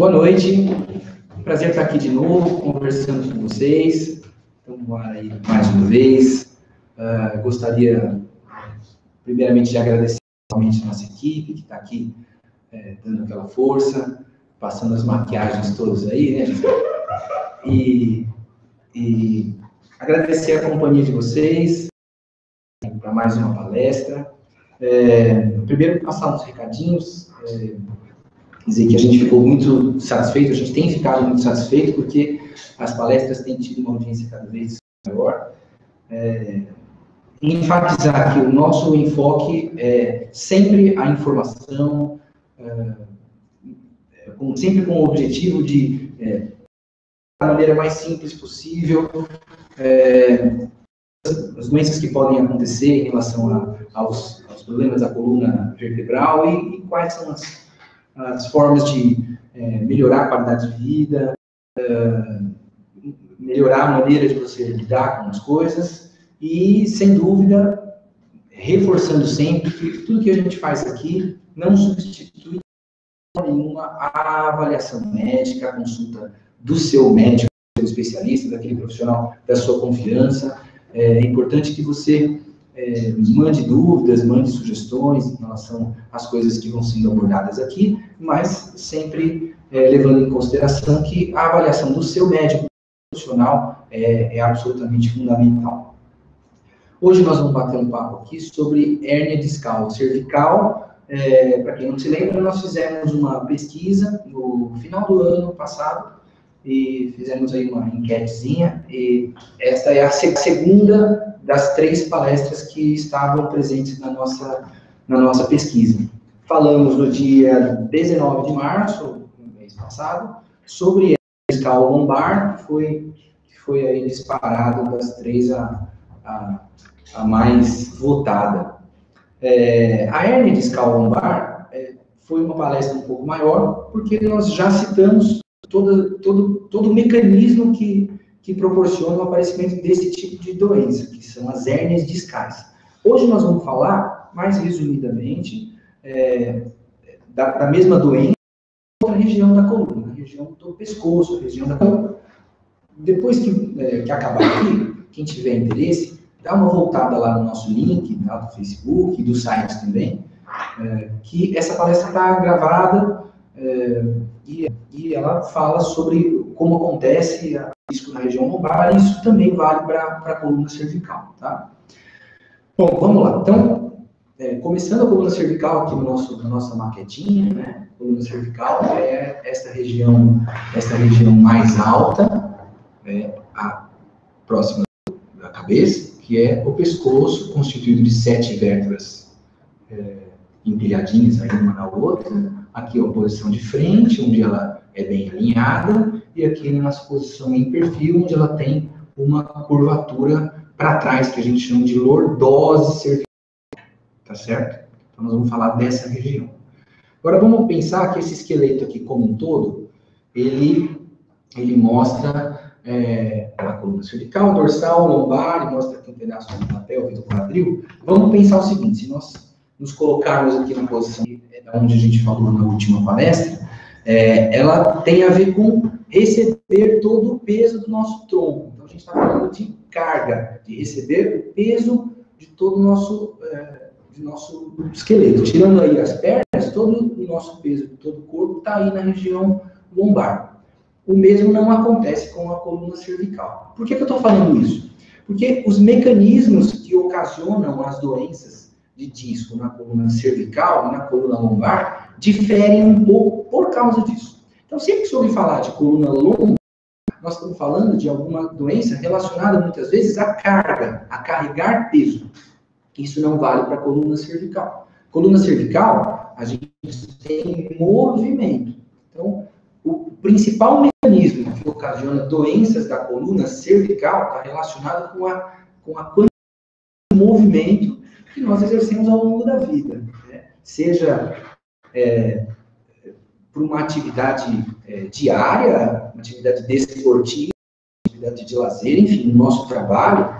Boa noite, prazer estar aqui de novo, conversando com vocês. Estamos aí mais uma vez. Gostaria, primeiramente, de agradecer novamente a nossa equipe, que está aqui dando aquela força, passando as maquiagens todas aí, né? E agradecer a companhia de vocês para mais uma palestra. Primeiro, passar uns recadinhos, dizer que a gente ficou muito satisfeito, a gente tem ficado muito satisfeito, porque as palestras têm tido uma audiência cada vez maior. Enfatizar que o nosso enfoque é sempre a informação, sempre com o objetivo de, da maneira mais simples possível, as doenças que podem acontecer em relação aos problemas da coluna vertebral e quais são as formas de melhorar a qualidade de vida, melhorar a maneira de você lidar com as coisas e, sem dúvida, reforçando sempre que tudo que a gente faz aqui não substitui nenhuma a avaliação médica, a consulta do seu médico, do seu especialista, daquele profissional da sua confiança. É importante que você mande dúvidas, mande sugestões em relação às coisas que vão sendo abordadas aqui, mas sempre levando em consideração que a avaliação do seu médico profissional é absolutamente fundamental. Hoje nós vamos bater um papo aqui sobre hérnia discal cervical. Para quem não se lembra, nós fizemos uma pesquisa no final do ano passado e fizemos aí uma enquetezinha, e esta é a segunda das 3 palestras que estavam presentes na nossa pesquisa. Falamos no dia 19 de março, no mês passado, sobre hérnia discal lombar, que foi aí disparado das 3 a mais votada. A hérnia discal lombar foi uma palestra um pouco maior, porque nós já citamos todo o mecanismo que proporciona o aparecimento desse tipo de doença, que são as hérnias discais. Hoje nós vamos falar, mais resumidamente, da mesma doença na região da coluna, na região do pescoço, na região da coluna. Depois que acabar aqui, quem tiver interesse, dá uma voltada lá no nosso link, lá do Facebook, do site também, que essa palestra está gravada, e ela fala sobre como acontece isso na região lombar, e isso também vale para a coluna cervical, tá? Bom, vamos lá. Então, começando a coluna cervical aqui na nossa maquetinha, né? A coluna cervical é esta região mais alta, a próxima da cabeça, que é o pescoço, constituído de 7 vértebras empilhadinhas aí uma na outra. Aqui é a posição de frente, onde ela é bem alinhada, e aqui na nossa posição em perfil, onde ela tem uma curvatura para trás, que a gente chama de lordose cervical, tá certo? Então nós vamos falar dessa região. Agora vamos pensar que esse esqueleto aqui como um todo, ele mostra a coluna cervical, dorsal, lombar, ele mostra aqui um pedaço da pelve do quadril. Vamos pensar o seguinte: se nós nos colocarmos aqui na posição onde a gente falou na última palestra, ela tem a ver com receber todo o peso do nosso tronco. Então, a gente está falando de carga, de receber o peso de todo o nosso esqueleto. Tirando aí as pernas, todo o nosso peso de todo o corpo está aí na região lombar. O mesmo não acontece com a coluna cervical. Por que eu estou falando isso? Porque os mecanismos que ocasionam as doenças de disco na coluna cervical e na coluna lombar diferem um pouco por causa disso. Então, sempre que você ouvir falar de coluna lombar, nós estamos falando de alguma doença relacionada muitas vezes à carga, a carregar peso. Isso não vale para a coluna cervical. Coluna cervical, a gente tem movimento. Então, o principal mecanismo que ocasiona doenças da coluna cervical está relacionado com a quantidade de movimento que nós exercemos ao longo da vida, né? Seja por uma atividade diária, uma atividade desportiva, atividade de lazer, enfim, no nosso trabalho,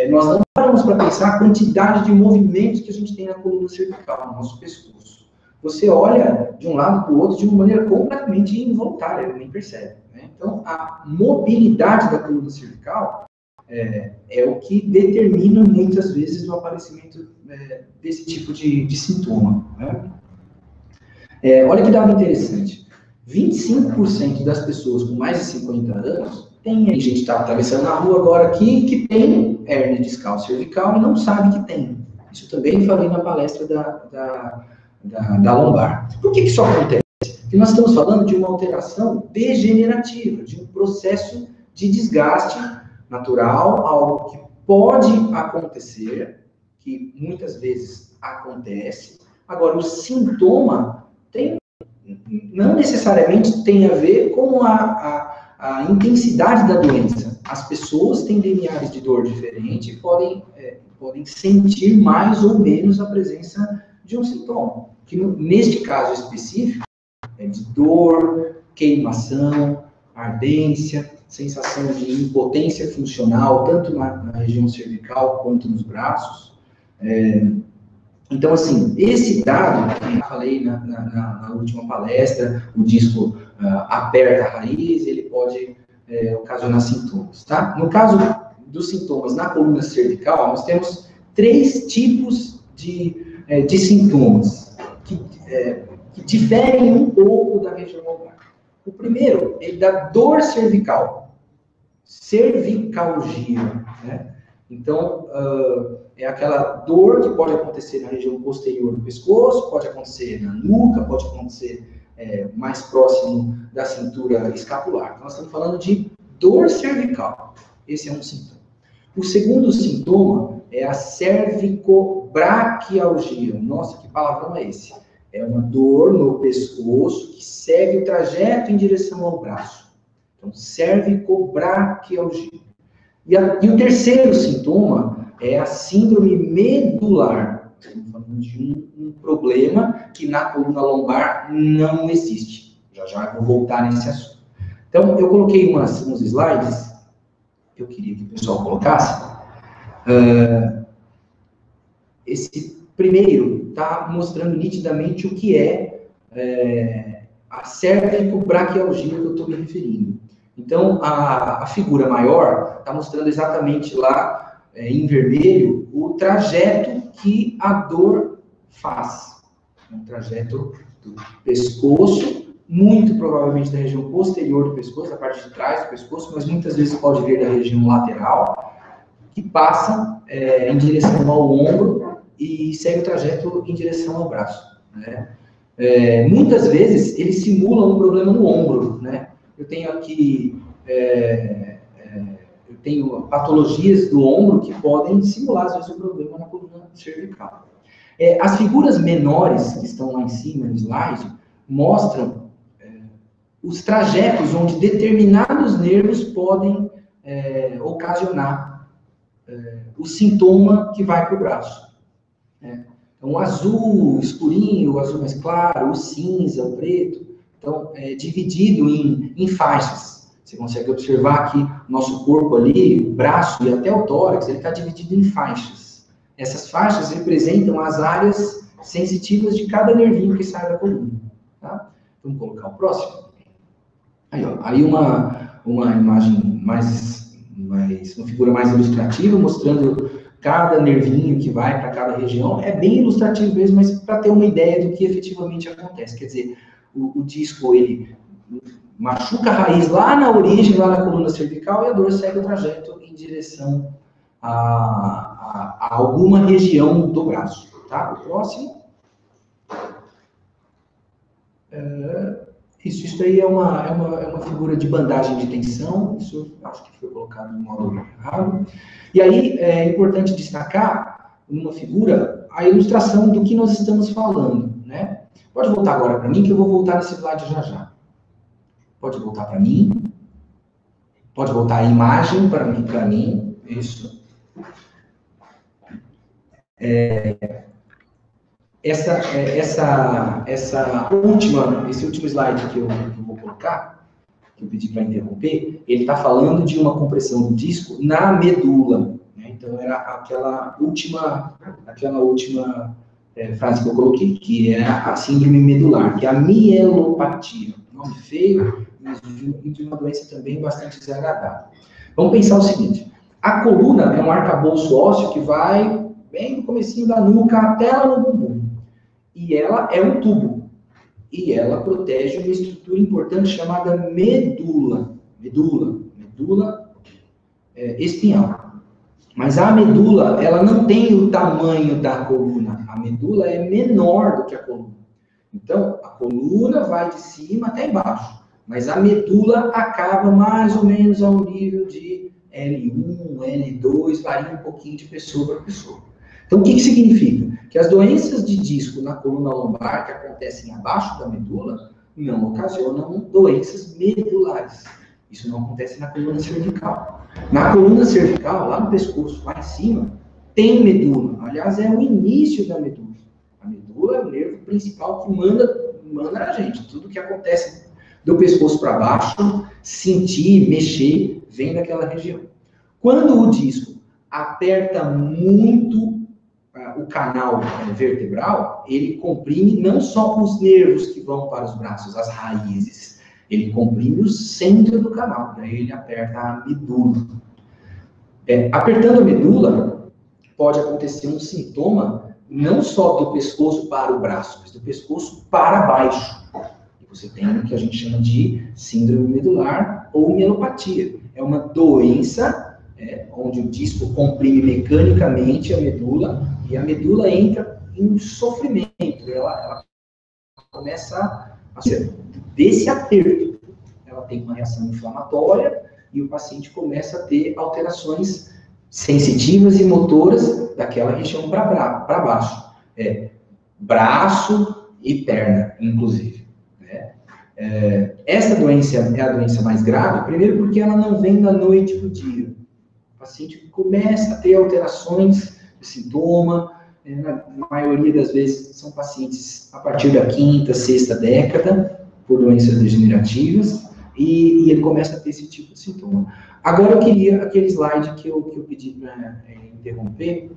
nós não paramos para pensar a quantidade de movimentos que a gente tem na coluna cervical, no nosso pescoço. você olha de um lado para o outro de uma maneira completamente involuntária, nem percebe. Né? Então, a mobilidade da coluna cervical é o que determina muitas vezes o aparecimento desse tipo de sintoma. Né? Olha que dado interessante. 25% das pessoas com mais de 50 anos tem, a gente está atravessando na rua agora aqui, que tem hérnia discal cervical e não sabe que tem. Isso também falei na palestra da lombar. Por que isso acontece? Porque nós estamos falando de uma alteração degenerativa, de um processo de desgaste natural, algo que pode acontecer, que muitas vezes acontece. Agora, o sintoma não necessariamente tem a ver com a intensidade da doença. As pessoas têm limiares de dor diferente e podem sentir mais ou menos a presença de um sintoma, que neste caso específico é de dor, queimação, ardência, sensação de impotência funcional, tanto na região cervical quanto nos braços. Então, assim, esse dado, que eu falei na última palestra, o disco aperta a raiz, ele pode ocasionar sintomas, tá? No caso dos sintomas na coluna cervical, nós temos 3 tipos de sintomas que diferem um pouco da região lombar. O primeiro é da dor cervical, cervicalgia, né? Então, é aquela dor que pode acontecer na região posterior do pescoço, pode acontecer na nuca, pode acontecer mais próximo da cintura escapular. Então, nós estamos falando de dor cervical. Esse é um sintoma. O segundo sintoma é a cervicobraquialgia. Nossa, que palavrão é esse? É uma dor no pescoço que segue o trajeto em direção ao braço. Então, cervicobraquialgia. E o terceiro sintoma é a síndrome medular. Estamos falando de um problema que na coluna lombar não existe. Já vou voltar nesse assunto. Então, eu coloquei uns slides que eu queria que o pessoal colocasse. Esse primeiro está mostrando nitidamente o que é a cervicobraquialgia que eu estou me referindo. Então, a figura maior está mostrando exatamente lá, em vermelho, o trajeto que a dor faz. Um trajeto do pescoço, muito provavelmente da região posterior do pescoço, da parte de trás do pescoço, mas muitas vezes pode vir da região lateral, que passa em direção ao ombro e segue o trajeto em direção ao braço. Né? Muitas vezes, ele simula um problema no ombro, né? Eu tenho aqui, eu tenho patologias do ombro que podem simular, às vezes, um problema na coluna cervical. As figuras menores, que estão lá em cima no slide, mostram os trajetos onde determinados nervos podem ocasionar o sintoma que vai para o braço. Então, o azul escurinho, o azul mais claro, o cinza, o preto. Então, é dividido em faixas. Você consegue observar que nosso corpo ali, o braço e até o tórax, ele está dividido em faixas. Essas faixas representam as áreas sensitivas de cada nervinho que sai da coluna. Tá? Vamos colocar o próximo? Aí uma imagem uma figura mais ilustrativa, mostrando cada nervinho que vai para cada região. É bem ilustrativo mesmo, mas para ter uma ideia do que efetivamente acontece. Quer dizer, o disco, ele machuca a raiz lá na origem, lá na coluna cervical, e a dor segue o trajeto em direção a alguma região do braço. Tá? O próximo. Isso aí é uma figura de bandagem de tensão. Isso acho que foi colocado no modo errado. E aí é importante destacar, numa figura, a ilustração do que nós estamos falando. Né? Pode voltar agora para mim, que eu vou voltar nesse slide já. Pode voltar para mim. Pode voltar a imagem para mim. Isso. Esse último slide que eu vou colocar, que eu pedi para interromper, ele está falando de uma compressão do disco na medula. Né? Então, era aquela última frase que eu coloquei, que é a síndrome medular, que é a mielopatia. Nome feio, mas de uma doença também bastante desagradável. Vamos pensar o seguinte, a coluna é um arcabouço ósseo que vai bem no comecinho da nuca até lá no bumbum. E ela é um tubo. E ela protege uma estrutura importante chamada medula. Medula espinhal. Mas a medula, ela não tem o tamanho da coluna. A medula é menor do que a coluna. Então, a coluna vai de cima até embaixo. Mas a medula acaba mais ou menos ao nível de L1, L2, varia um pouquinho de pessoa para pessoa. Então, o que significa? Que as doenças de disco na coluna lombar, que acontecem abaixo da medula, não ocasionam doenças medulares. Isso não acontece na coluna cervical. Na coluna cervical, lá no pescoço, lá em cima, tem medula. Aliás, é o início da medula. A medula é o nervo principal que manda na gente. Tudo que acontece do pescoço para baixo, sentir, mexer, vem daquela região. Quando o disco aperta muito o canal vertebral, ele comprime não só os nervos que vão para os braços, as raízes, ele comprime o centro do canal, daí ele aperta a medula. Apertando a medula, pode acontecer um sintoma não só do pescoço para o braço, mas do pescoço para baixo. E você tem o que a gente chama de síndrome medular ou mielopatia. É uma doença onde o disco comprime mecanicamente a medula, e a medula entra em sofrimento, ela começa a ser desse aperto. Ela tem uma reação inflamatória e o paciente começa a ter alterações sensitivas e motoras daquela região para baixo. Braço e perna, inclusive. Essa doença é a doença mais grave, primeiro porque ela não vem da noite para o dia. O paciente começa a ter alterações de sintoma, na maioria das vezes são pacientes a partir da quinta, sexta década, por doenças degenerativas, e ele começa a ter esse tipo de sintoma. Agora eu queria aquele slide que eu pedi para interromper,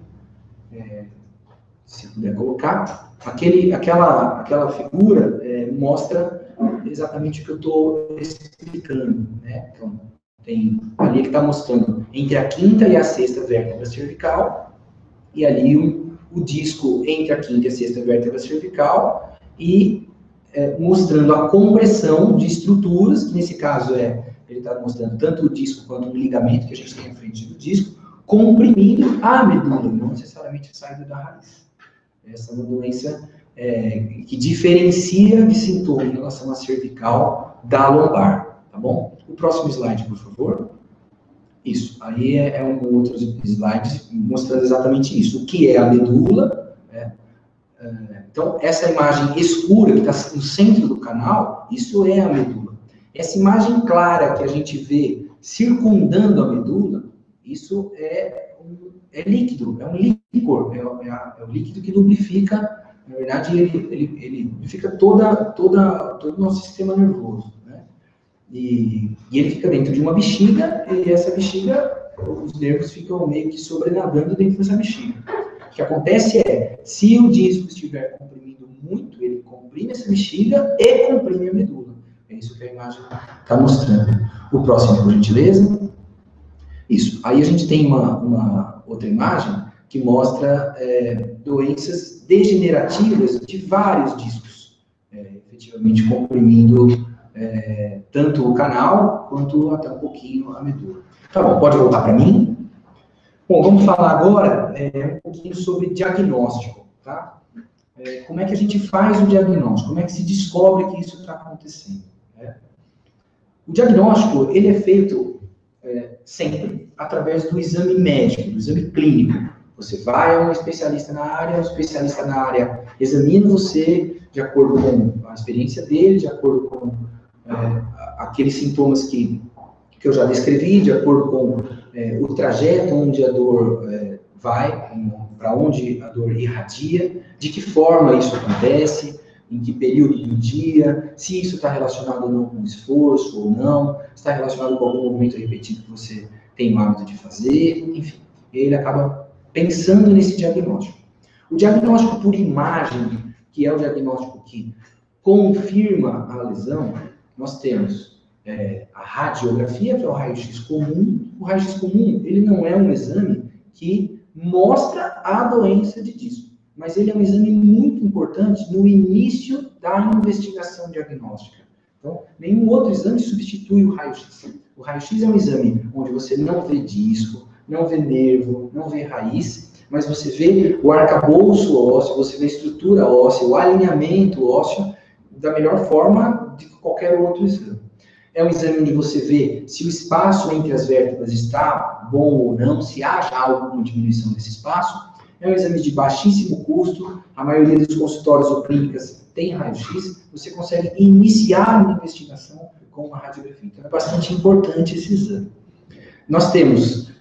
se puder colocar. Aquela figura mostra exatamente o que eu estou explicando, né? Então, tem ali que está mostrando entre a quinta e a sexta vértebra cervical, e ali o disco entre a quinta e a sexta vértebra cervical, e mostrando a compressão de estruturas, que nesse caso ele está mostrando tanto o disco quanto o ligamento que a gente tem à frente do disco, comprimindo a medula, não necessariamente a saída da raiz. Essa é uma doença que diferencia de sintoma em relação à cervical da lombar, tá bom? O próximo slide, por favor. Isso, aí é um outro slide mostrando exatamente isso. O que é a medula, então, essa imagem escura que está no centro do canal, isso é a medula. Essa imagem clara que a gente vê circundando a medula, isso é líquido, é um líquor, é o líquido que lubrifica, na verdade, ele lubrifica todo o nosso sistema nervoso, né? E ele fica dentro de uma bexiga, e essa bexiga, os nervos ficam meio que sobrenadando dentro dessa bexiga. O que acontece se o disco estiver comprimindo muito, ele comprime essa bexiga e comprime a medula. É isso que a imagem está mostrando. O próximo, por gentileza. Isso. Aí a gente tem uma outra imagem que mostra doenças degenerativas de vários discos, efetivamente comprimindo tanto o canal quanto até um pouquinho a medula. Tá bom, pode voltar para mim? Bom, vamos falar agora um pouquinho sobre diagnóstico, tá? Como é que a gente faz o diagnóstico? Como é que se descobre que isso está acontecendo? O diagnóstico, ele é feito sempre através do exame médico, do exame clínico. Você vai a um especialista na área, o especialista na área examina você de acordo com a experiência dele, de acordo com aqueles sintomas que eu já descrevi, de acordo com o trajeto onde a dor vai, para onde a dor irradia, de que forma isso acontece, em que período do dia, se isso está relacionado ou não com esforço ou não, se está relacionado com algum movimento repetido que você tem o hábito de fazer, enfim, ele acaba pensando nesse diagnóstico. O diagnóstico por imagem, que é o diagnóstico que confirma a lesão, nós temos a radiografia, que é o raio-x comum. O raio-x comum, ele não é um exame que mostra a doença de disco, mas ele é um exame muito importante no início da investigação diagnóstica. Então, nenhum outro exame substitui o raio-x. O raio-x é um exame onde você não vê disco, não vê nervo, não vê raiz, mas você vê o arcabouço ósseo, você vê a estrutura óssea, o alinhamento ósseo da melhor forma de qualquer outro exame. É um exame onde você vê se o espaço entre as vértebras está bom ou não, se há já alguma diminuição desse espaço. É um exame de baixíssimo custo, a maioria dos consultórios ou clínicas tem raio-x, você consegue iniciar uma investigação com uma radiografia. Então é bastante importante esse exame. Nós temos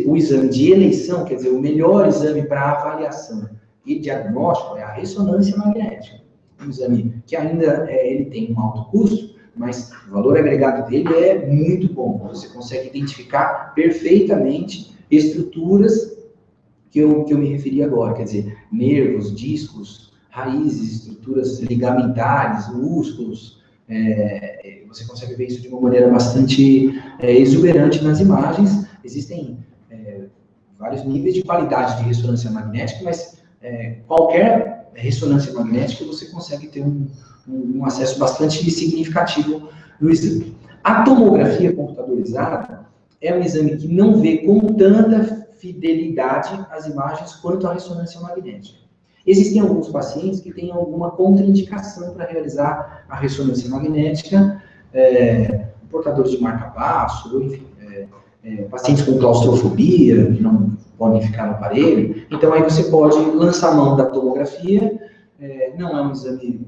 o exame de eleição, quer dizer, o melhor exame para avaliação e diagnóstico é a ressonância magnética. Um exame que ainda ele tem um alto custo, mas o valor agregado dele é muito bom. Você consegue identificar perfeitamente estruturas que eu me referi agora, quer dizer, nervos, discos, raízes, estruturas ligamentares, músculos. Você consegue ver isso de uma maneira bastante exuberante nas imagens. Existem vários níveis de qualidade de ressonância magnética, mas qualquer ressonância magnética você consegue ter um acesso bastante significativo no exame. A tomografia computadorizada é um exame que não vê com tanta fidelidade as imagens quanto a ressonância magnética. Existem alguns pacientes que têm alguma contraindicação para realizar a ressonância magnética, portadores de marca-passo, enfim, pacientes com claustrofobia, que não podem ficar no aparelho. Então, aí você pode lançar a mão da tomografia. Não é um exame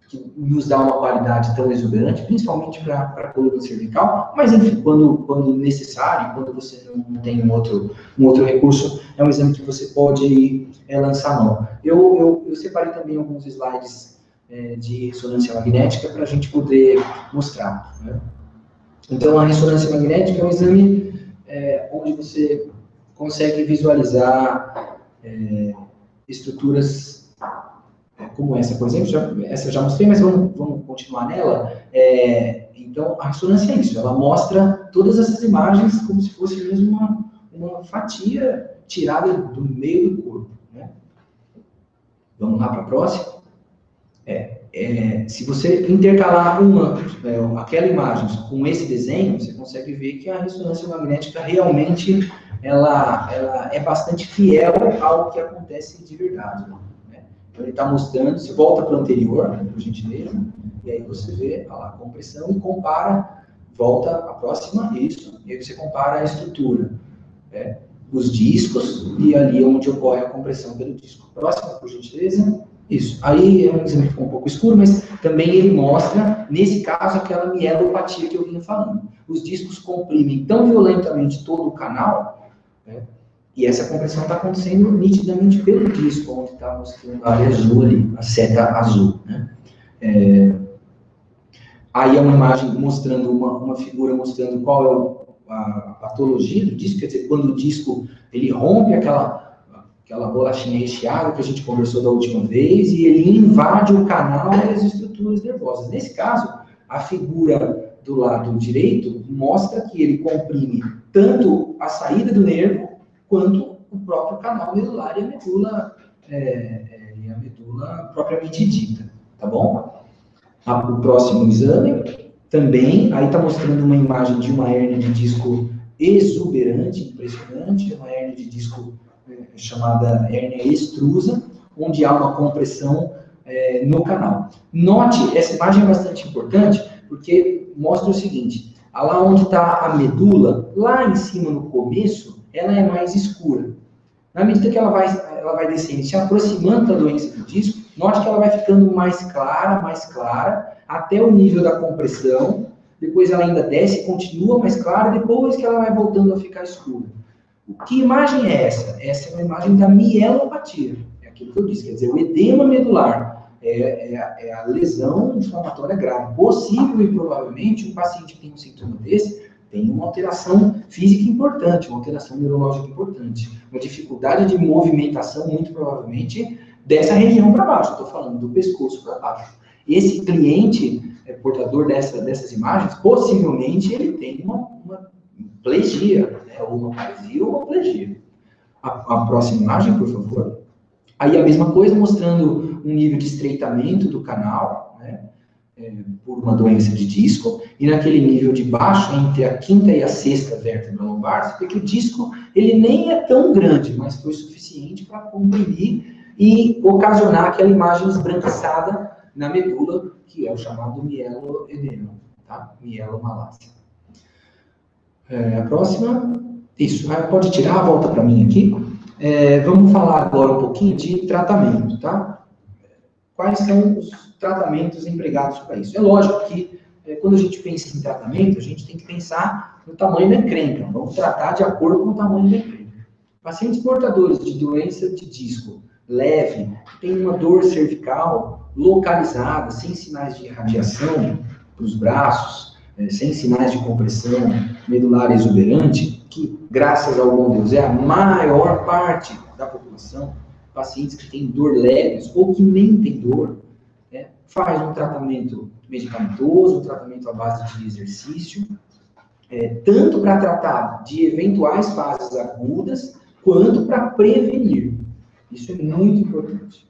que nos dá uma qualidade tão exuberante, principalmente para a coluna cervical, mas, enfim, quando necessário, quando você não tem um outro recurso, é um exame que você pode lançar a mão. Eu separei também alguns slides de ressonância magnética para a gente poder mostrar, né? Então, a ressonância magnética é um exame onde você consegue visualizar estruturas como essa, por exemplo. Essa eu já mostrei, mas vamos continuar nela. Então, a ressonância é isso, ela mostra todas essas imagens como se fosse mesmo uma fatia tirada do meio do corpo, né? Vamos lá para a próxima. Se você intercalar aquela imagem com esse desenho, você consegue ver que a ressonância magnética realmente ela é bastante fiel ao que acontece de verdade, né? Então, ele está mostrando, você volta para o anterior, né, por gentileza, e aí você vê a compressão e compara, volta a próxima, isso, e aí você compara a estrutura, os discos, e ali onde ocorre a compressão pelo disco. Próxima, por gentileza. Isso. Aí é um exame que ficou um pouco escuro, mas também ele mostra, nesse caso, aquela mielopatia que eu vinha falando. Os discos comprimem tão violentamente todo o canal, né, e essa compressão está acontecendo nitidamente pelo disco, onde está mostrando a área azul ali, a seta azul, né? Aí é uma imagem mostrando, uma figura mostrando qual é a patologia do disco, quer dizer, quando o disco ele rompe aquela bolachinha recheada que a gente conversou da última vez, e ele invade o canal e as estruturas nervosas. Nesse caso, a figura do lado direito mostra que ele comprime tanto a saída do nervo, quanto o próprio canal medular e a medula propriamente dita, tá bom? O próximo exame, também, aí está mostrando uma imagem de uma hérnia de disco exuberante, impressionante, uma hérnia de disco chamada hérnia extrusa, onde há uma compressão no canal. Note, essa imagem é bastante importante, porque mostra o seguinte: lá onde está a medula, lá em cima no começo, ela é mais escura. Na medida que ela vai descendo, se aproximando da doença do disco, note que ela vai ficando mais clara, até o nível da compressão, depois ela ainda desce e continua mais clara, depois que ela vai voltando a ficar escura. Que imagem é essa? Essa é uma imagem da mielopatia, é aquilo que eu disse, quer dizer, o edema medular, é a lesão inflamatória grave. Possível e provavelmente, um paciente que tem um sintoma desse tem uma alteração física importante, uma alteração neurológica importante, uma dificuldade de movimentação, muito provavelmente, dessa região para baixo, estou falando do pescoço para baixo. Esse cliente portador dessas imagens, possivelmente ele tem uma plegia, né, ou uma paresia ou uma plegia. A próxima imagem, por favor. Aí a mesma coisa, mostrando um nível de estreitamento do canal, né, por uma doença de disco, e naquele nível de baixo, entre a quinta e a sexta vértebra lombar, você vê que o disco ele nem é tão grande, mas foi suficiente para comprimir e ocasionar aquela imagem esbranquiçada na medula, que é o chamado mieloedema, tá? Mielomalácia. A próxima, isso, pode tirar, volta para mim aqui. Vamos falar agora um pouquinho de tratamento, tá? Quais são os tratamentos empregados para isso? É lógico que quando a gente pensa em tratamento, a gente tem que pensar no tamanho da encrenca. Vamos tratar de acordo com o tamanho da encrenca. Pacientes portadores de doença de disco leve, que tem uma dor cervical localizada, sem sinais de radiação para os braços, sem sinais de compressão medular exuberante, que, graças ao bom Deus, é a maior parte da população, pacientes que têm dor leves ou que nem têm dor, faz um tratamento medicamentoso, um tratamento à base de exercício, tanto para tratar de eventuais fases agudas, quanto para prevenir. Isso é muito importante.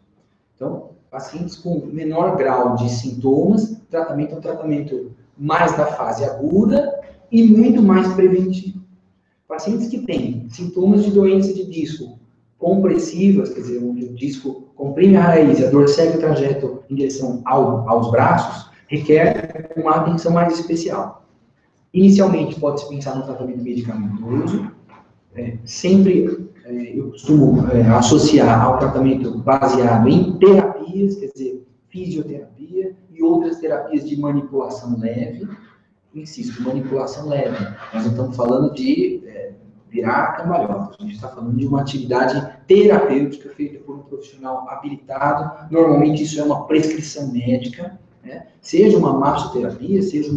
Então, pacientes com menor grau de sintomas, tratamento é um tratamento mais da fase aguda e muito mais preventivo. Pacientes que têm sintomas de doença de disco compressivas, quer dizer, onde o disco comprime a raiz e a dor segue o trajeto em direção aos braços, requer uma atenção mais especial. Inicialmente, pode-se pensar no tratamento medicamentoso, sempre eu costumo associar ao tratamento baseado em terapias, quer dizer, fisioterapia e outras terapias de manipulação leve. Insisto, manipulação leve. Nós não estamos falando de virar cambalhota, a gente está falando de uma atividade terapêutica feita por um profissional habilitado. Normalmente isso é uma prescrição médica, né? Seja uma massoterapia, seja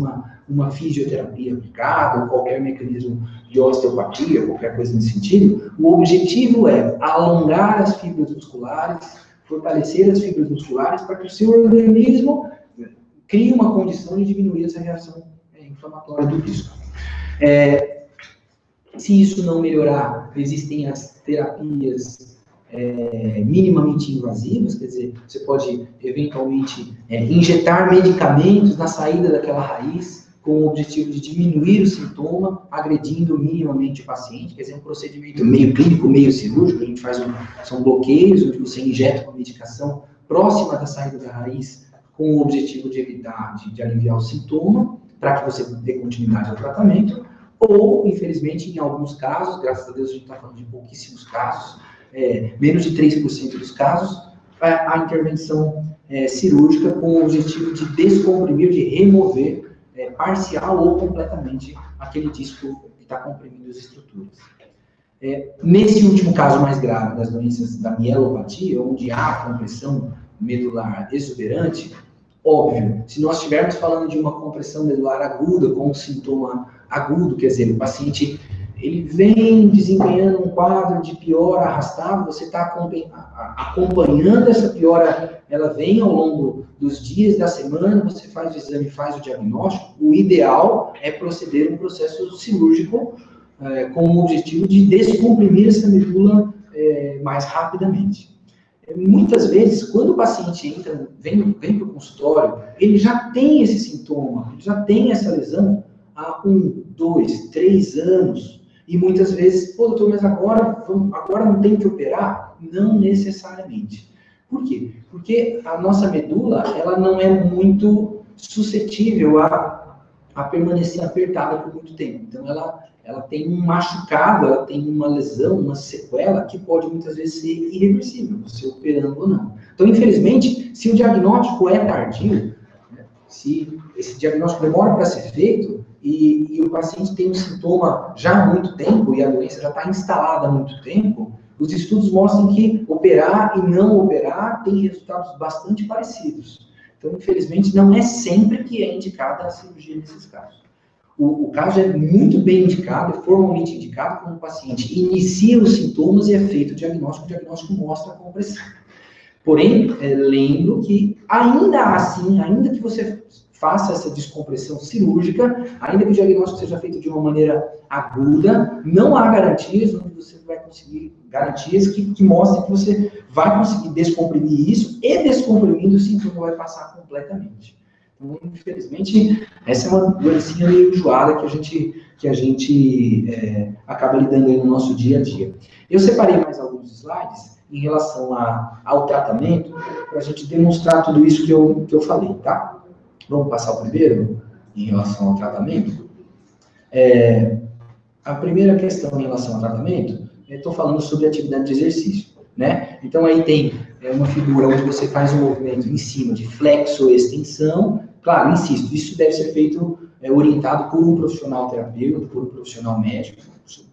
uma fisioterapia aplicada, ou qualquer mecanismo de osteopatia, qualquer coisa nesse sentido. O objetivo é alongar as fibras musculares, fortalecer as fibras musculares para que o seu organismo crie uma condição de diminuir essa reação inflamatória do disco. Se isso não melhorar, existem as terapias minimamente invasivas, quer dizer, você pode eventualmente injetar medicamentos na saída daquela raiz, com o objetivo de diminuir o sintoma, agredindo minimamente o paciente, quer dizer, um procedimento meio clínico, meio cirúrgico. A gente faz são bloqueios, onde você injeta uma medicação próxima da saída da raiz, com o objetivo de evitar, de aliviar o sintoma, para que você dê continuidade ao tratamento, ou, infelizmente, em alguns casos, graças a Deus a gente está falando de pouquíssimos casos, menos de 3% dos casos, a intervenção cirúrgica com o objetivo de descomprimir, de remover parcial ou completamente aquele disco que está comprimindo as estruturas. Nesse último caso mais grave, das doenças da mielopatia, onde há compressão medular exuberante, óbvio, se nós estivermos falando de uma compressão medular aguda, com um sintoma agudo, quer dizer, o paciente ele vem desempenhando um quadro de piora arrastado, você está acompanhando essa piora, ela vem ao longo dos dias, da semana, você faz o exame, faz o diagnóstico. O ideal é proceder um processo cirúrgico com o objetivo de descomprimir essa medula mais rapidamente. Muitas vezes, quando o paciente vem para o consultório, ele já tem esse sintoma, ele já tem essa lesão há 1, 2, 3 anos. E muitas vezes, pô, doutor, mas agora não tem que operar? Não necessariamente. Por quê? Porque a nossa medula, ela não é muito suscetível a permanecer apertada por muito tempo. Então, ela tem um machucado, ela tem uma lesão, uma sequela, que pode muitas vezes ser irreversível, você operando ou não. Então, infelizmente, se o diagnóstico é tardio, né, se esse diagnóstico demora para ser feito, e o paciente tem um sintoma já há muito tempo, e a doença já está instalada há muito tempo, os estudos mostram que operar e não operar tem resultados bastante parecidos. Então, infelizmente, não é sempre que é indicada a cirurgia nesses casos. o caso é muito bem indicado, é formalmente indicado quando o paciente inicia os sintomas e é feito o diagnóstico mostra a compressão. Porém, lembro que, ainda assim, ainda que você faça essa descompressão cirúrgica, ainda que o diagnóstico seja feito de uma maneira aguda, não há garantias onde você vai conseguir garantias que mostrem que você vai conseguir descomprimir isso e descomprimindo o sintoma vai passar completamente. Então, infelizmente, essa é uma doencinha meio enjoada que a gente acaba lidando aí no nosso dia a dia. Eu separei mais alguns slides em relação ao tratamento, para a gente demonstrar tudo isso que eu falei, tá? Vamos passar o primeiro, em relação ao tratamento. A primeira questão em relação ao tratamento, estou falando sobre atividade de exercício, né? Então, aí tem uma figura onde você faz um movimento em cima de flexo-extensão. Claro, insisto, isso deve ser feito orientado por um profissional terapeuta, por um profissional médico,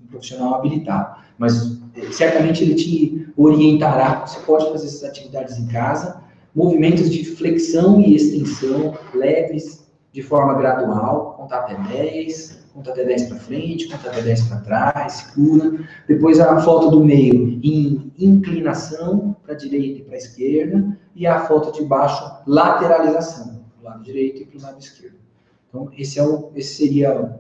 um profissional habilitado. Mas, certamente, ele te orientará. Você pode fazer essas atividades em casa. Movimentos de flexão e extensão leves, de forma gradual, conta até 10 para frente, conta até 10 para trás, segura. Depois a foto do meio em inclinação para a direita e para a esquerda, e a foto de baixo, lateralização, para o lado direito e para o lado esquerdo. Então, esse seria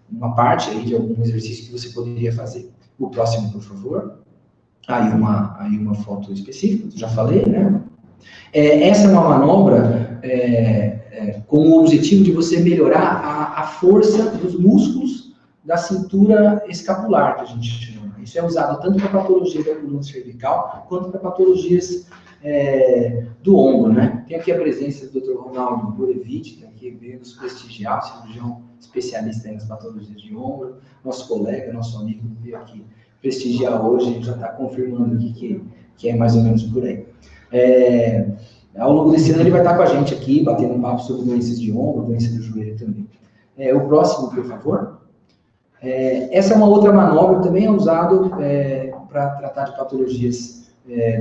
uma parte aí de algum exercício que você poderia fazer. O próximo, por favor. Aí uma foto específica, já falei, né? Essa é uma manobra com o objetivo de você melhorar a força dos músculos da cintura escapular, que a gente chama. Isso é usado tanto para patologia da coluna cervical, quanto para patologias do ombro, né? Tem aqui a presença do Dr. Ronaldo Borevich, que aqui veio nos prestigiar, cirurgião especialista nas patologias de ombro, nosso colega, nosso amigo, veio aqui prestigiar hoje, já está confirmando aqui que é mais ou menos por aí. Ao longo desse ano ele vai estar com a gente aqui, batendo um papo sobre doenças de ombro, doenças do joelho também. O próximo, por favor. Essa é uma outra manobra, também é usado para tratar de patologias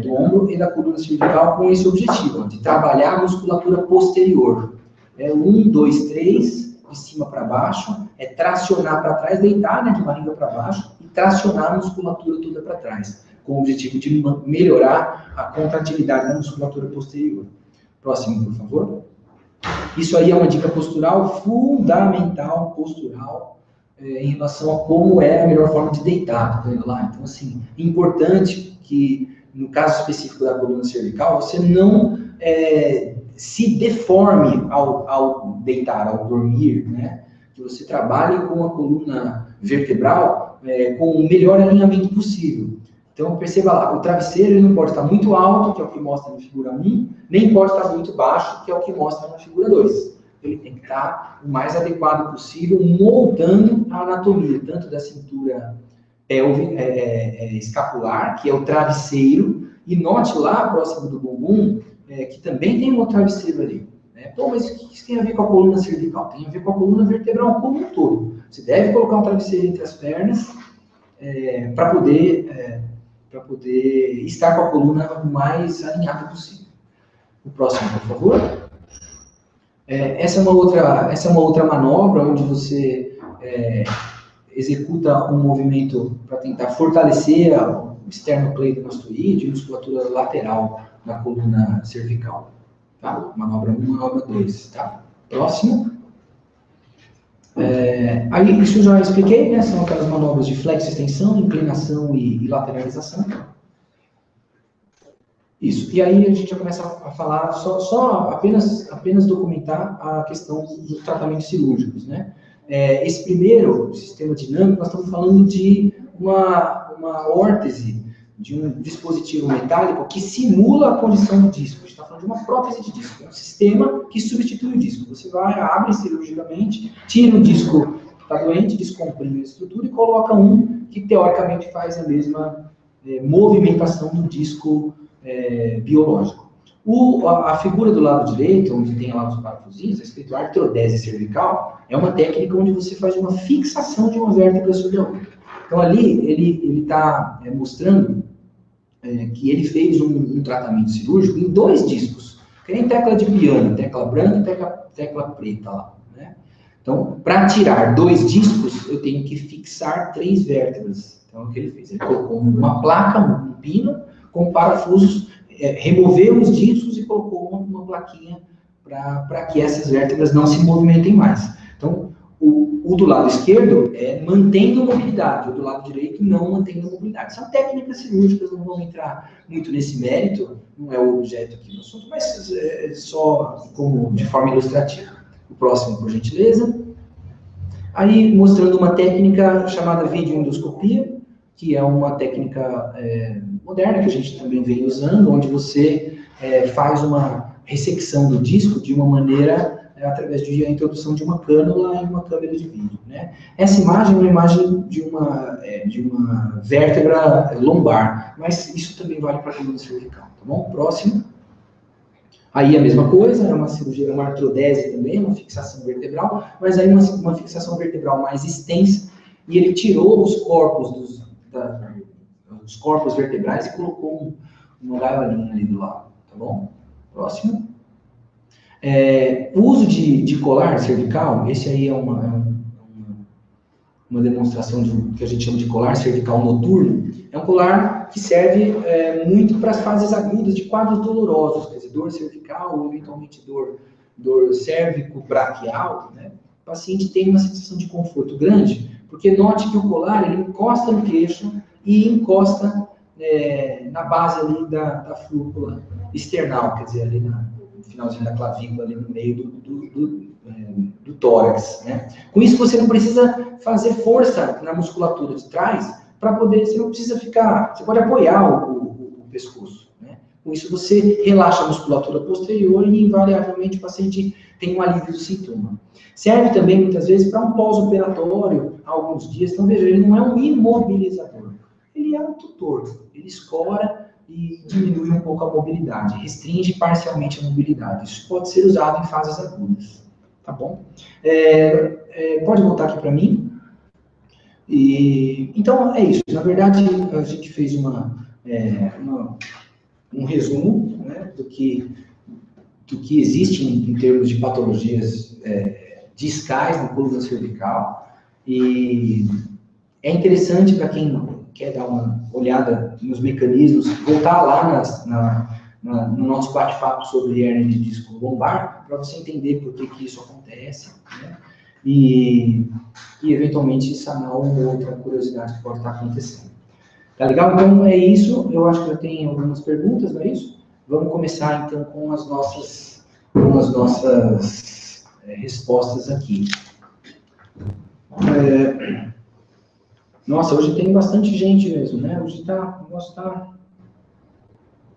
do ombro e da coluna cervical com esse objetivo, de trabalhar a musculatura posterior. 1, 2, 3, de cima para baixo, tracionar para trás, deitar, né, de barriga para baixo, e tracionar a musculatura toda para trás, com o objetivo de melhorar a contratividade da musculatura posterior. Próximo, por favor. Isso aí é uma dica postural fundamental, postural, em relação a como é a melhor forma de deitar, tá vendo lá? Então, assim, importante que, no caso específico da coluna cervical, você não se deforme ao deitar, ao dormir, né? Que você trabalhe com a coluna vertebral com o melhor alinhamento possível. Então, perceba lá, o travesseiro ele não pode estar muito alto, que é o que mostra na figura 1, nem pode estar muito baixo, que é o que mostra na figura 2. Ele tem que estar o mais adequado possível, moldando a anatomia, tanto da cintura escapular, que é o travesseiro, e note lá, próximo do bumbum, que também tem um travesseiro ali. Pô, mas o que isso tem a ver com a coluna cervical? Tem a ver com a coluna vertebral como um todo. Você deve colocar um travesseiro entre as pernas para poder estar com a coluna o mais alinhada possível. O próximo, por favor. Essa é uma outra manobra onde você executa um movimento para tentar fortalecer o esternocleidomastoide e musculatura lateral da coluna cervical. Tá? Manobra 1, manobra 2. Tá? Próximo. Aí, isso eu já expliquei, né? São aquelas manobras de flexo-extensão, inclinação e lateralização. Isso. E aí a gente já começa a falar, apenas documentar a questão dos tratamentos cirúrgicos, né? Esse primeiro sistema dinâmico, nós estamos falando de uma órtese, de um dispositivo metálico que simula a condição do disco. A gente está falando de uma prótese de disco, é um sistema que substitui o disco. Você abre cirurgicamente, tira o disco que está doente, descomprime a estrutura e coloca um que teoricamente faz a mesma movimentação do disco biológico. A figura do lado direito, onde tem lá os parafusinhos, é escrito artrodese cervical, é uma técnica onde você faz uma fixação de uma vértebra sobre a outra. Então ali ele está mostrando que ele fez um tratamento cirúrgico em 2 discos, que nem tecla de piano, tecla branca e tecla preta lá, né? Então, para tirar 2 discos, eu tenho que fixar 3 vértebras. Então, o que ele fez? Ele colocou uma placa, um pino, com parafusos, removeu os discos e colocou uma plaquinha para que essas vértebras não se movimentem mais. Então, o do lado esquerdo é mantendo a mobilidade, o do lado direito não mantendo a mobilidade. São técnicas cirúrgicas, não vamos entrar muito nesse mérito, não é o objeto aqui do assunto, mas só como de forma ilustrativa. O próximo, por gentileza. Aí, mostrando uma técnica chamada videoendoscopia, que é uma técnica moderna que a gente também vem usando, onde você faz uma ressecção do disco de uma maneira através de a introdução de uma cânula e uma câmera de vídeo, né? Essa imagem é uma imagem de uma vértebra lombar, mas isso também vale para a coluna cervical, tá bom? Próximo. Aí a mesma coisa, é uma cirurgia, uma artrodese também, uma fixação vertebral, mas aí uma fixação vertebral mais extensa, e ele tirou os corpos os corpos vertebrais e colocou uma gaiolinha ali do lado, tá bom? Próximo. O uso de colar cervical, esse aí é uma demonstração que a gente chama de colar cervical noturno. É um colar que serve muito para as fases agudas de quadros dolorosos, quer dizer, dor cervical ou eventualmente dor cérvico-braquial, né? O paciente tem uma sensação de conforto grande, porque note que o colar ele encosta no queixo e encosta na base ali da fúrcula external, quer dizer, ali no finalzinho da clavícula, ali no meio do tórax, né? Com isso, você não precisa fazer força na musculatura de trás para poder, você não precisa ficar, você pode apoiar o pescoço, né? Com isso, você relaxa a musculatura posterior e, invariavelmente, o paciente tem um alívio do sintoma. Serve também, muitas vezes, para um pós-operatório, há alguns dias. Então, veja, ele não é um imobilizador, ele é um tutor, ele escora e diminui um pouco a mobilidade, restringe parcialmente a mobilidade. Isso pode ser usado em fases agudas, tá bom? Pode voltar aqui para mim. Então, é isso. Na verdade, a gente fez um resumo, né, do que existe em termos de patologias discais na coluna cervical. E é interessante para quem quer dar uma olhada nos mecanismos, voltar lá no nosso bate-papo sobre hernia de disco lombar, para você entender por que isso acontece, né? E eventualmente sanar uma outra curiosidade que pode estar acontecendo. Tá legal? Então é isso. Eu acho que já tem algumas perguntas, não é isso? Vamos começar então com as nossas respostas aqui. Nossa, hoje tem bastante gente mesmo, né? Hoje o negócio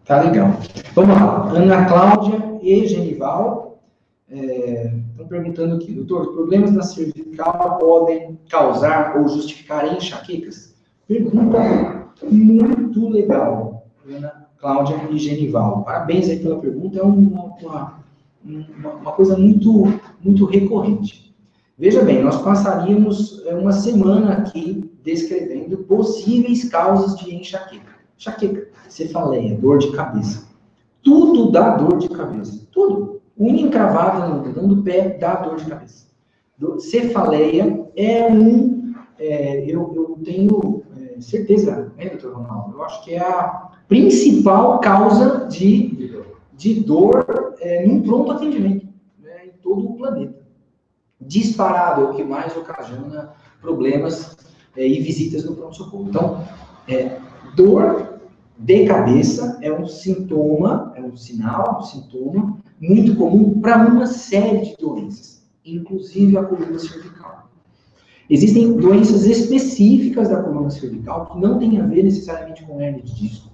tá legal. Vamos lá. Ana Cláudia e Genival estão perguntando aqui, doutor, problemas na cervical podem causar ou justificar enxaquecas? Pergunta muito legal, Ana Cláudia e Genival. Parabéns aí pela pergunta, é uma coisa muito, muito recorrente. Veja bem, nós passaríamos uma semana aqui descrevendo possíveis causas de enxaqueca. Enxaqueca, cefaleia, dor de cabeça. Tudo dá dor de cabeça. Tudo. Unha encravada no dedão do pé dá dor de cabeça. Cefaleia eu tenho certeza, né, doutor Ronaldo? Eu acho que é a principal causa de dor num pronto atendimento, né, em todo o planeta. Disparado é o que mais ocasiona problemas e visitas no pronto-socorro. Então, dor de cabeça é um sintoma, é um sinal, um sintoma muito comum para uma série de doenças, inclusive a coluna cervical. Existem doenças específicas da coluna cervical que não têm a ver necessariamente com hernia de disco.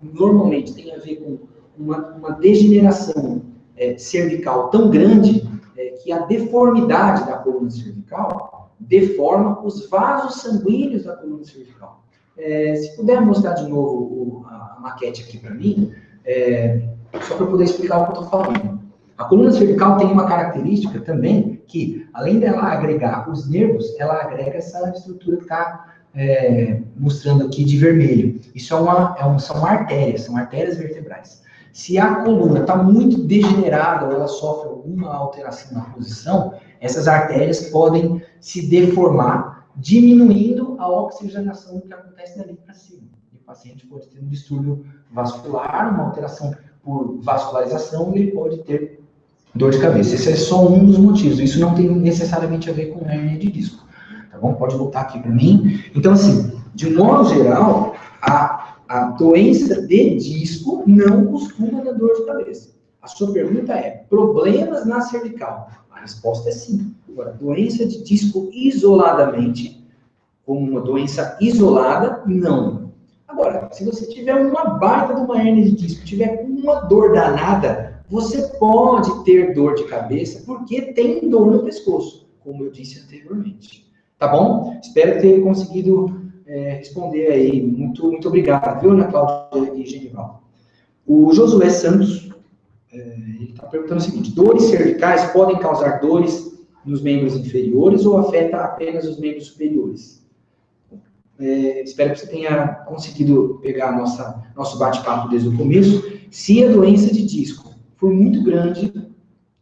Normalmente tem a ver com uma degeneração cervical tão grande que a deformidade da coluna cervical deforma os vasos sanguíneos da coluna cervical. Se puder mostrar de novo a maquete aqui para mim, só para poder explicar o que eu estou falando. A coluna cervical tem uma característica também que, além dela agregar os nervos, ela agrega essa estrutura que está mostrando aqui de vermelho. Isso são artérias vertebrais. Se a coluna está muito degenerada ou ela sofre alguma alteração na posição, essas artérias podem se deformar, diminuindo a oxigenação que acontece dali para cima. E o paciente pode ter um distúrbio vascular, uma alteração por vascularização, e ele pode ter dor de cabeça. Esse é só um dos motivos. Isso não tem necessariamente a ver com hérnia de disco. Tá bom? Pode voltar aqui para mim. Então, assim, de um modo geral, a doença de disco não costuma dar dor de cabeça. A sua pergunta é, problemas na cervical? A resposta é sim. Agora, doença de disco isoladamente, como uma doença isolada, não. Agora, se você tiver uma baita de uma hérnia de disco, tiver uma dor danada, você pode ter dor de cabeça porque tem dor no pescoço, como eu disse anteriormente. Tá bom? Espero ter conseguido responder aí. Muito obrigado, viu, Ana Cláudia e Genival. O Josué Santos, ele está perguntando o seguinte: dores cervicais podem causar dores nos membros inferiores ou afeta apenas os membros superiores? Espero que você tenha conseguido pegar nosso bate-papo desde o começo. Se a doença de disco for muito grande,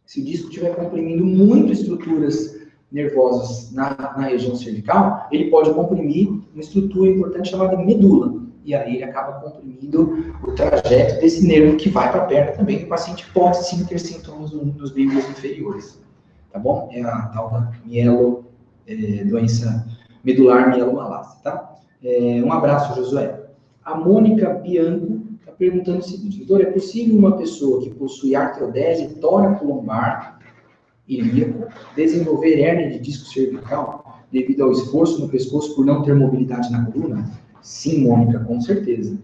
se o disco estiver comprimindo muito estruturas nervosas na região cervical, ele pode comprimir uma estrutura importante chamada medula. E aí ele acaba comprimindo o trajeto desse nervo que vai para a perna também. O paciente pode sim ter sintomas nos membros inferiores. Tá bom? É a tal da doença medular mielomalácia, tá? Um abraço, Josué. A Mônica Bianco está perguntando o seguinte: doutor, é possível uma pessoa que possui artrodese tóraco-lombar ilíaco desenvolver hérnia de disco cervical devido ao esforço no pescoço por não ter mobilidade na coluna? Sim, Mônica, com certeza.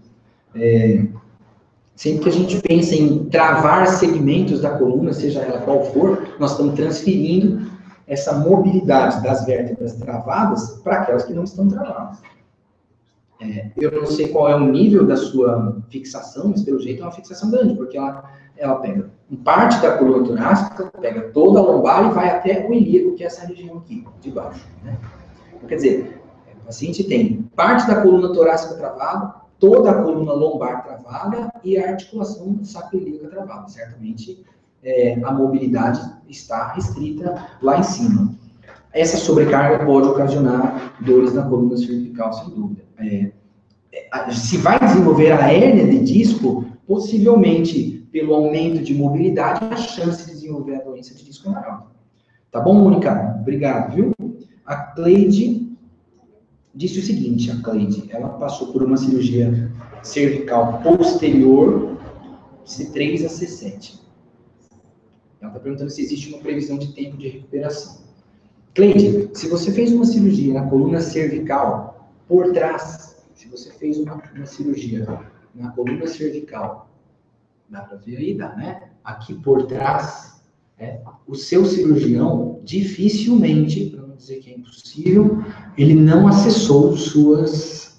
Sempre que a gente pensa em travar segmentos da coluna, seja ela qual for, nós estamos transferindo essa mobilidade das vértebras travadas para aquelas que não estão travadas. Eu não sei qual é o nível da sua fixação, mas pelo jeito é uma fixação grande, porque ela pega parte da coluna torácica, pega toda a lombar e vai até o ilíaco, que é essa região aqui, de baixo. Né? Quer dizer, o paciente tem parte da coluna torácica travada, toda a coluna lombar travada e a articulação sacroiliaca travada. Certamente, a mobilidade está restrita lá em cima. Essa sobrecarga pode ocasionar dores na coluna cervical, sem dúvida. Se vai desenvolver a hérnia de disco, possivelmente, pelo aumento de mobilidade, a chance de desenvolver a doença de disco é maior. Tá bom, Mônica? Obrigado, viu? A Cleide disse o seguinte, ela passou por uma cirurgia cervical posterior, C3 a C7. Ela está perguntando se existe uma previsão de tempo de recuperação. Cleide, se você fez uma cirurgia na coluna cervical por trás, se você fez uma cirurgia na coluna cervical, dá para ver aí, dá, né? Aqui por trás, o seu cirurgião, dificilmente, para não dizer que é impossível, ele não acessou seus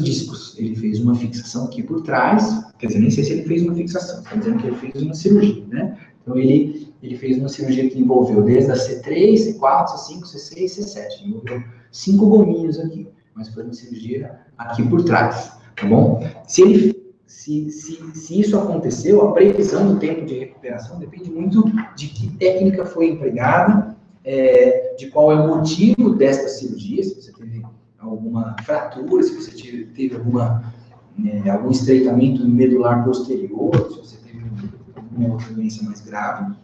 discos. Ele fez uma fixação aqui por trás, quer dizer, nem sei se ele fez uma fixação, está dizendo que ele fez uma cirurgia, né? Então, ele fez uma cirurgia que envolveu desde a C3, C4, C5, C6, C7. Envolveu 5 gominhos aqui, mas foi uma cirurgia aqui por trás, tá bom? Se isso aconteceu, a previsão do tempo de recuperação depende muito de que técnica foi empregada, de qual é o motivo desta cirurgia, se você teve alguma fratura, se você teve algum estreitamento medular posterior, se você teve alguma outra doença mais grave.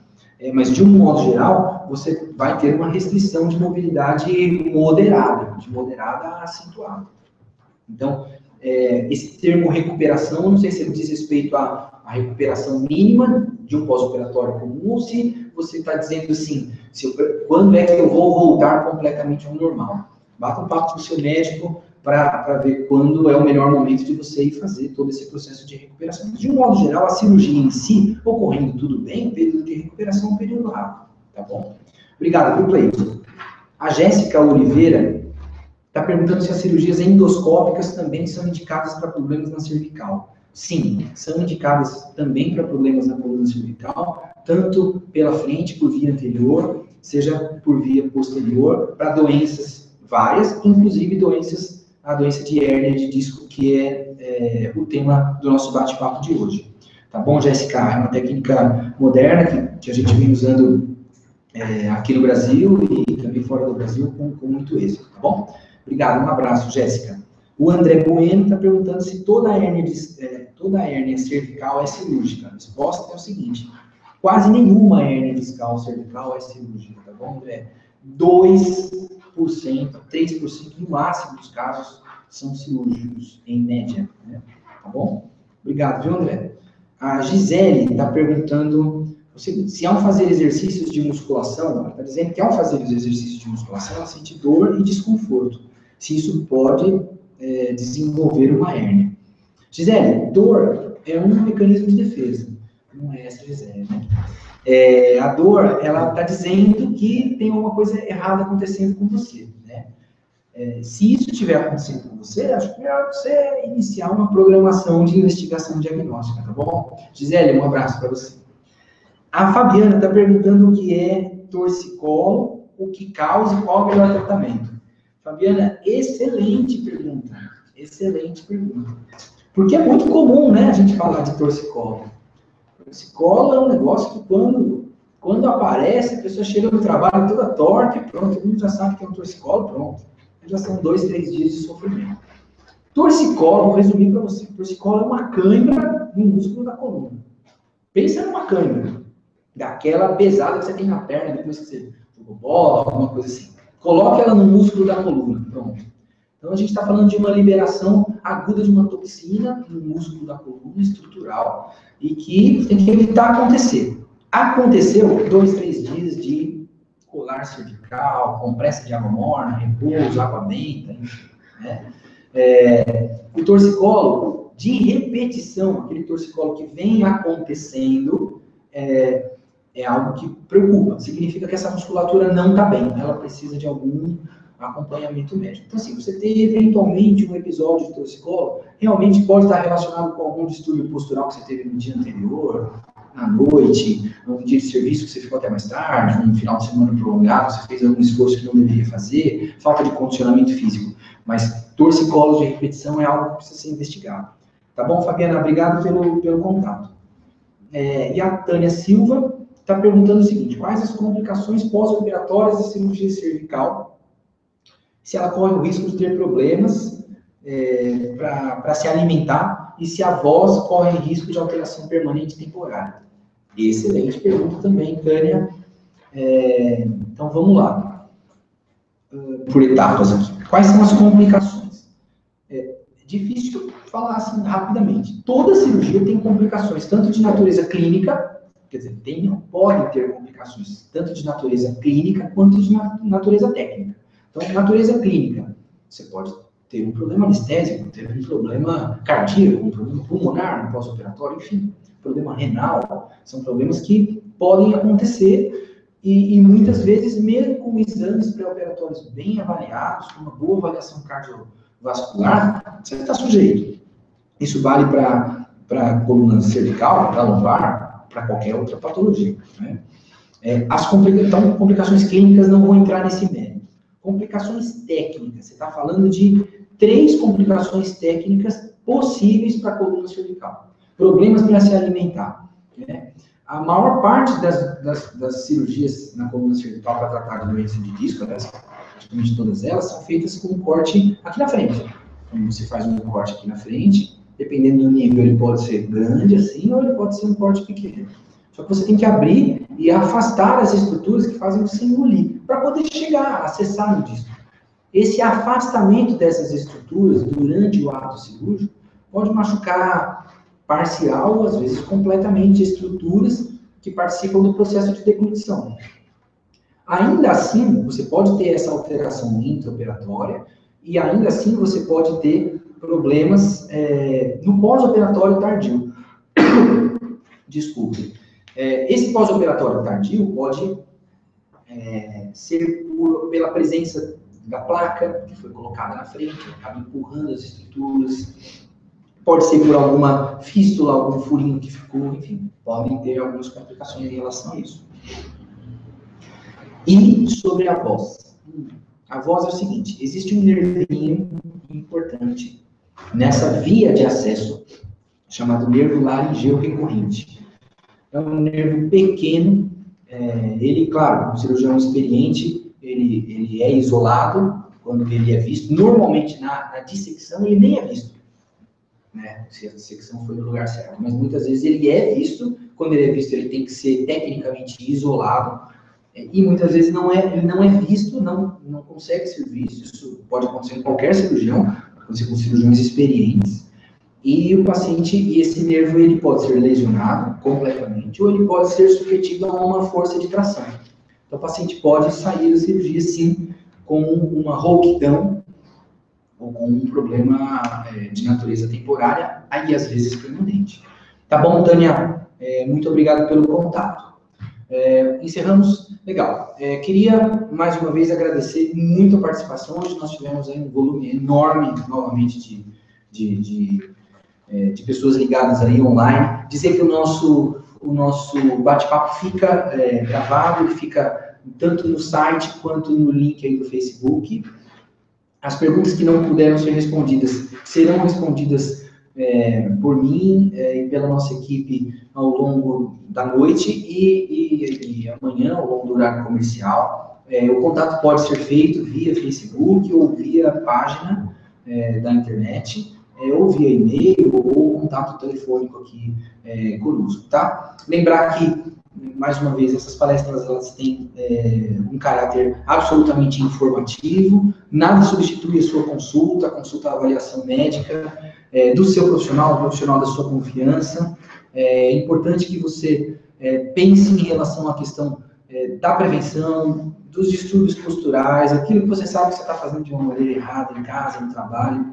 Mas, de um modo geral, você vai ter uma restrição de mobilidade moderada, de moderada a acentuada. Então, esse termo recuperação, eu não sei se ele diz respeito à recuperação mínima de um pós-operatório comum, ou se você está dizendo assim, quando é que eu vou voltar completamente ao normal. Bata um papo com o seu médico para ver quando é o melhor momento de você ir fazer todo esse processo de recuperação. Mas, de um modo geral, a cirurgia em si, ocorrendo tudo bem, o período de recuperação é um período rápido, tá bom? Obrigado, viu, Cleiton? A Jéssica Oliveira está perguntando se as cirurgias endoscópicas também são indicadas para problemas na cervical. Sim, são indicadas também para problemas na coluna cervical, tanto pela frente, por via anterior, seja por via posterior, para doenças várias, inclusive a doença de hérnia de disco, que é o tema do nosso bate-papo de hoje. Tá bom, Jéssica? É uma técnica moderna que a gente vem usando aqui no Brasil e também fora do Brasil com muito êxito, tá bom? Obrigado, um abraço, Jéssica. O André Bueno está perguntando se toda hérnia cervical é cirúrgica. A resposta é o seguinte: quase nenhuma hérnia discal cervical é cirúrgica, tá bom, André? 2%, 3% no máximo dos casos são cirúrgicos, em média, né? Tá bom? Obrigado, viu, André? A Gisele está perguntando o seguinte: se ao fazer exercícios de musculação, ela está dizendo que ao fazer os exercícios de musculação, ela sente dor e desconforto. Se isso pode desenvolver uma hérnia. Gisele, dor é um mecanismo de defesa, não é essa, Gisele, né? A dor, ela está dizendo que tem alguma coisa errada acontecendo com você, né? Se isso estiver acontecendo com você, acho que é melhor você iniciar uma programação de investigação diagnóstica, tá bom? Gisele, um abraço para você. A Fabiana está perguntando o que é torcicolo, o que causa e qual é o melhor tratamento. Fabiana, excelente pergunta. Excelente pergunta. Porque é muito comum, né, a gente falar de torcicolo. Torcicolo é um negócio que quando aparece, a pessoa chega no trabalho toda torta e pronto, todo mundo já sabe que é um torcicolo, pronto. Já são 2, 3 dias de sofrimento. Torcicolo, vou resumir para você. Torcicolo é uma cãibra no músculo da coluna. Pensa numa cãibra, daquela pesada que você tem na perna depois que você jogou bola, alguma coisa assim. Coloque ela no músculo da coluna, pronto. Então, a gente está falando de uma liberação aguda de uma toxina no músculo da coluna estrutural e que tem que evitar acontecer. Aconteceu 2, 3 dias de colar cervical, compressa de água morna, repouso, água benta, enfim, né? O torcicolo de repetição, aquele torcicolo que vem acontecendo, é algo que preocupa. Significa que essa musculatura não está bem, ela precisa de algum acompanhamento médico. Então, assim, você ter eventualmente um episódio de torcicolo, realmente pode estar relacionado com algum distúrbio postural que você teve no dia anterior, na noite, num dia de serviço que você ficou até mais tarde, num final de semana prolongado, você fez algum esforço que não deveria fazer, falta de condicionamento físico. Mas torcicolo de repetição é algo que precisa ser investigado. Tá bom, Fabiana? Obrigado pelo contato. E a Tânia Silva está perguntando o seguinte: quais as complicações pós-operatórias da cirurgia cervical, se ela corre o risco de ter problemas para se alimentar e se a voz corre risco de alteração permanente e temporária. Excelente pergunta também, Tânia. Então, vamos lá. Por etapas aqui. Quais são as complicações? Difícil falar assim rapidamente. Toda cirurgia tem complicações, tanto de natureza clínica, quer dizer, pode ter complicações, tanto de natureza clínica quanto de natureza técnica. Então, natureza clínica, você pode ter um problema anestésico, ter um problema cardíaco, um problema pulmonar no pós-operatório, enfim, problema renal, são problemas que podem acontecer e muitas vezes, mesmo com exames pré-operatórios bem avaliados, com uma boa avaliação cardiovascular, você está sujeito. Isso vale para a coluna cervical, para a lombar, para qualquer outra patologia, né? Então, complicações clínicas não vão entrar nesse mérito. Complicações técnicas, você está falando de 3 complicações técnicas possíveis para a coluna cervical. Problemas para se alimentar, né? A maior parte das cirurgias na coluna cervical para tratar de doença de disco, praticamente todas elas, são feitas com um corte aqui na frente. Então, você faz um corte aqui na frente, dependendo do nível, ele pode ser grande assim, ou ele pode ser um corte pequeno. Só que você tem que abrir e afastar as estruturas que fazem você engolir, para poder chegar, acessar no disco. Esse afastamento dessas estruturas durante o ato cirúrgico pode machucar parcial, às vezes completamente, estruturas que participam do processo de deglutição. Ainda assim, você pode ter essa alteração intraoperatória e ainda assim você pode ter problemas no pós-operatório tardio. Desculpe. Esse pós-operatório tardio pode ser pela presença da placa que foi colocada na frente, acaba empurrando as estruturas, pode ser por alguma fístula, algum furinho que ficou, enfim, podem ter algumas complicações em relação a isso. E sobre a voz. A voz é o seguinte: existe um nervinho importante nessa via de acesso, chamado nervo laringeu recorrente. É um nervo pequeno, Ele, claro, um cirurgião experiente, ele é isolado quando ele é visto. Normalmente, na dissecção, ele nem é visto, né? Se a dissecção foi no lugar certo. Mas muitas vezes ele é visto. Quando ele é visto, ele tem que ser tecnicamente isolado. E muitas vezes ele não é visto, não consegue ser visto. Isso pode acontecer em qualquer cirurgião, pode acontecer com cirurgiões experientes. E o paciente, e esse nervo, ele pode ser lesionado completamente, ou ele pode ser submetido a uma força de tração. Então, o paciente pode sair da cirurgia, sim, com uma rouquidão, ou com um problema de natureza temporária, aí às vezes permanente. Tá bom, Tânia? Muito obrigado pelo contato. Encerramos. Legal. Queria, mais uma vez, agradecer muito a participação. Hoje nós tivemos aí um volume enorme, novamente, de pessoas ligadas aí online. Dizer que o nosso bate-papo fica gravado, ele fica tanto no site quanto no link aí do Facebook. As perguntas que não puderam ser respondidas serão respondidas por mim e pela nossa equipe ao longo da noite e amanhã, ao longo do horário comercial. O contato pode ser feito via Facebook ou via página da internet, ou via e-mail, ou contato telefônico aqui conosco, tá? Lembrar que, mais uma vez, essas palestras elas têm um caráter absolutamente informativo, nada substitui a sua consulta, a avaliação médica do seu profissional, do profissional da sua confiança. É importante que você pense em relação à questão da prevenção, dos distúrbios posturais, aquilo que você sabe que você está fazendo de uma maneira errada em casa, no trabalho,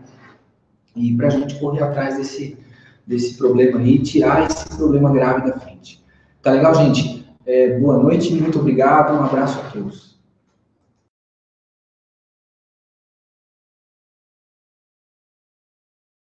e para a gente correr atrás desse problema aí, tirar esse problema grave da frente. Tá legal, gente? Boa noite, muito obrigado, um abraço a todos.